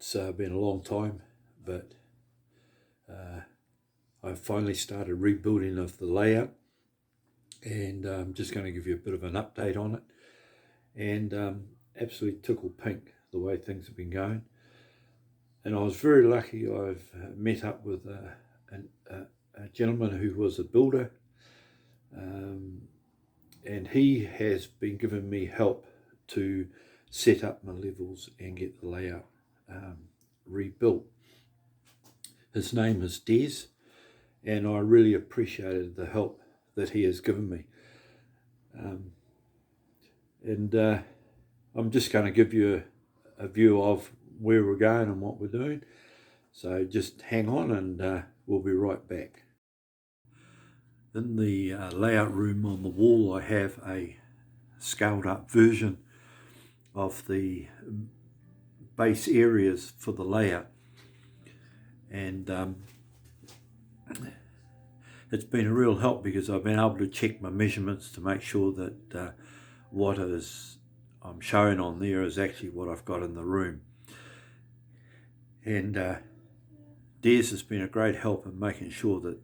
It's been a long time, but I've finally started rebuilding of the layout, and I'm just going to give you a bit of an update on it. And absolutely tickled pink the way things have been going. And I was very lucky. I've met up with a gentleman who was a builder, and he has been giving me help to set up my levels and get the layout rebuilt. His name is Des, and I really appreciated the help that he has given me. I'm just going to give you a view of where we're going and what we're doing. So just hang on, and we'll be right back. In the layout room on the wall, I have a scaled up version of the base areas for the layout, and it's been a real help because I've been able to check my measurements to make sure that what I'm showing on there is actually what I've got in the room. And Des has been a great help in making sure that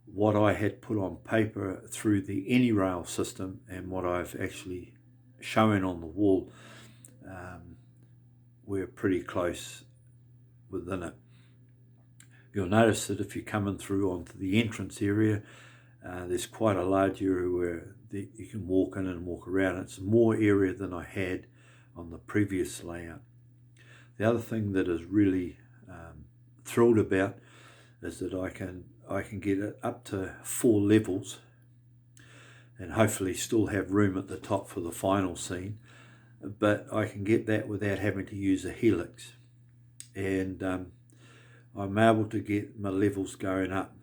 what I had put on paper through the AnyRail system and what I've actually shown on the wall, we're pretty close within it. You'll notice that if you're coming through onto the entrance area, there's quite a large area where you can walk in and walk around. It's more area than I had on the previous layout. The other thing that is really thrilled about is that I can get it up to 4 levels and hopefully still have room at the top for the final scene, but I can get that without having to use a helix. And I'm able to get my levels going up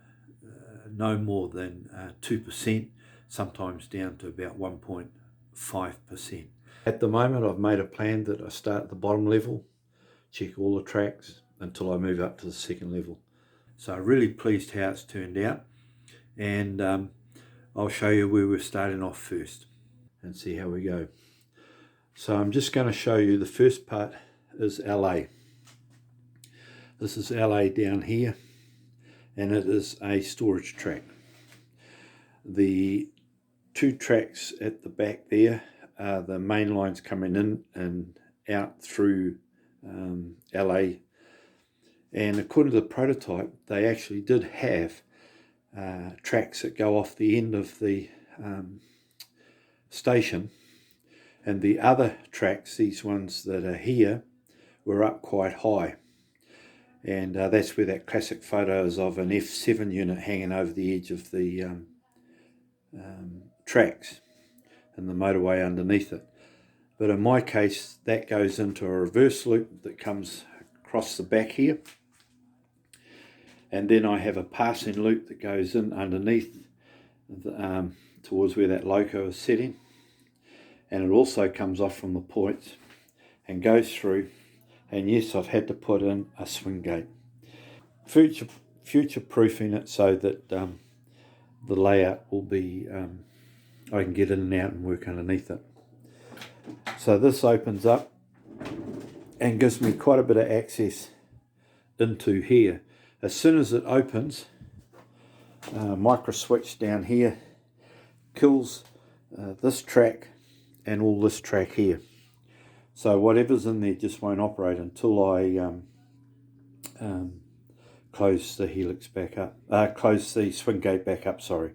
no more than 2%, sometimes down to about 1.5%. At the moment, I've made a plan that I start at the bottom level, check all the tracks until I move up to the second level. So I'm really pleased how it's turned out, and I'll show you where we're starting off first and see how we go. So I'm just going to show you the first part is LA. This is LA down here, and it is a storage track. The 2 tracks at the back there are the main lines coming in and out through LA. And according to the prototype, they actually did have tracks that go off the end of the station, and the other tracks, these ones that are here, were up quite high. And that's where that classic photo is of an F7 unit hanging over the edge of the tracks and the motorway underneath it. But in my case, that goes into a reverse loop that comes across the back here. And then I have a passing loop that goes in underneath towards where that loco is sitting. And it also comes off from the points and goes through. And yes, I've had to put in a swing gate. Future proofing it so that the layout will be, I can get in and out and work underneath it. So this opens up and gives me quite a bit of access into here. As soon as it opens, micro switch down here kills this track and all this track here. So whatever's in there just won't operate until I close the helix back up, close the swing gate back up, sorry.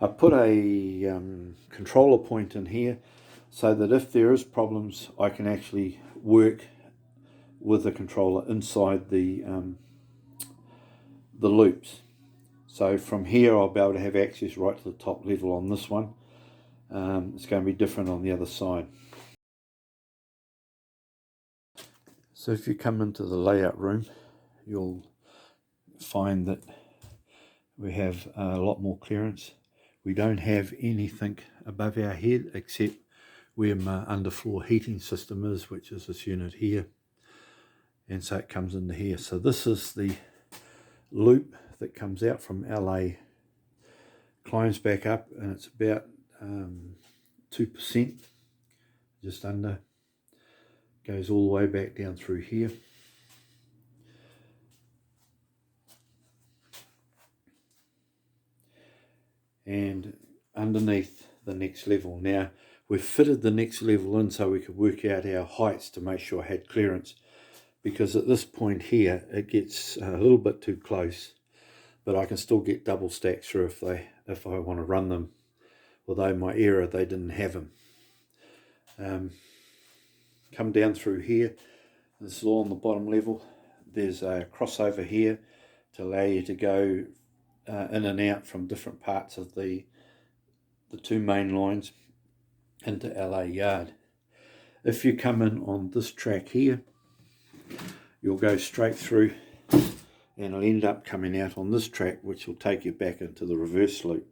I put a controller point in here so that if there is problems, I can actually work with the controller inside the loops. So from here I'll be able to have access right to the top level on this one. It's going to be different on the other side. So if you come into the layout room, you'll find that we have a lot more clearance. We don't have anything above our head except where my underfloor heating system is, which is this unit here. And so it comes into here. So this is the loop that comes out from LA, climbs back up, and it's about 2%, just under, goes all the way back down through here. and underneath the next level. Now we've fitted the next level in so we could work out our heights to make sure I had clearance, because at this point here it gets a little bit too close, but I can still get double stacks through if I want to run them, although my error they didn't have them. Come down through here, this is all on the bottom level. There's a crossover here to allow you to go in and out from different parts of the two main lines into LA Yard. If you come in on this track here, you'll go straight through and it'll end up coming out on this track, which will take you back into the reverse loop.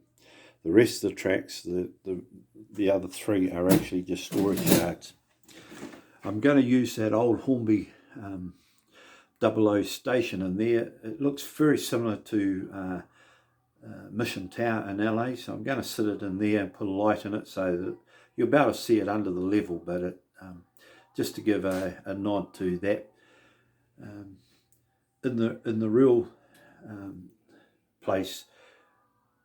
The rest of the tracks, the other three, are actually just storage yards. I'm going to use that old Hornby 00 station in there. It looks very similar to Mission Tower in LA, so I'm going to sit it in there and put a light in it so that you'll be able to see it under the level, but it, just to give a nod to that. In the real place,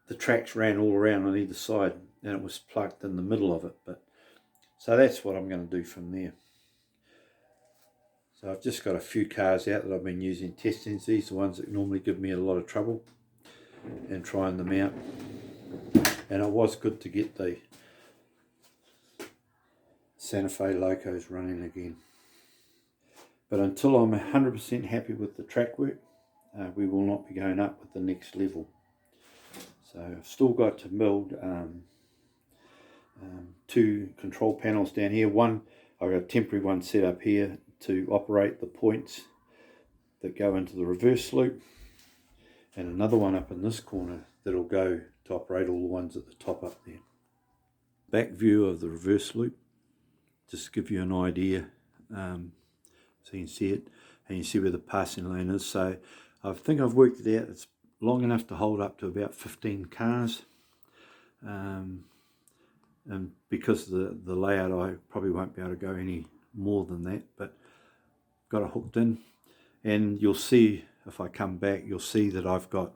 the tracks ran all around on either side and it was plugged in the middle of it, but so that's what I'm going to do from there. So I've just got a few cars out that I've been using testing these, the ones that normally give me a lot of trouble, and trying them out. And it was good to get the Santa Fe locos running again. But until I'm 100% happy with the track work, we will not be going up with the next level. So I've still got to build two control panels down here. One, I've got a temporary one set up here to operate the points that go into the reverse loop, and another one up in this corner that'll go to operate all the ones at the top up there. Back view of the reverse loop, just to give you an idea, so you can see it and you see where the passing lane is. So I think I've worked it out, it's long enough to hold up to about 15 cars, and because of the layout I probably won't be able to go any more than that, but got it hooked in. And you'll see, if I come back, you'll see that I've got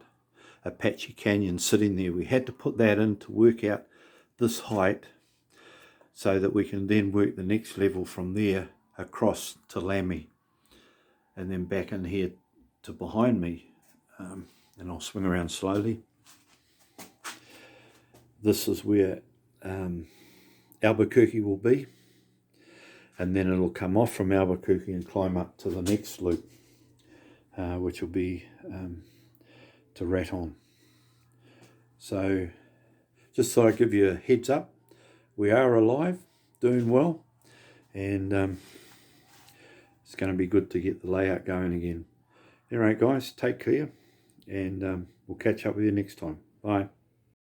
Apache Canyon sitting there. We had to put that in to work out this height so that we can then work the next level from there across to Lammy and then back in here to behind me, and I'll swing around slowly. This is where Albuquerque will be, and then it'll come off from Albuquerque and climb up to the next loop, which will be to Raton. So just thought I'd give you a heads up. We are alive, doing well, and it's going to be good to get the layout going again. Anyway guys, take care, and we'll catch up with you next time. Bye.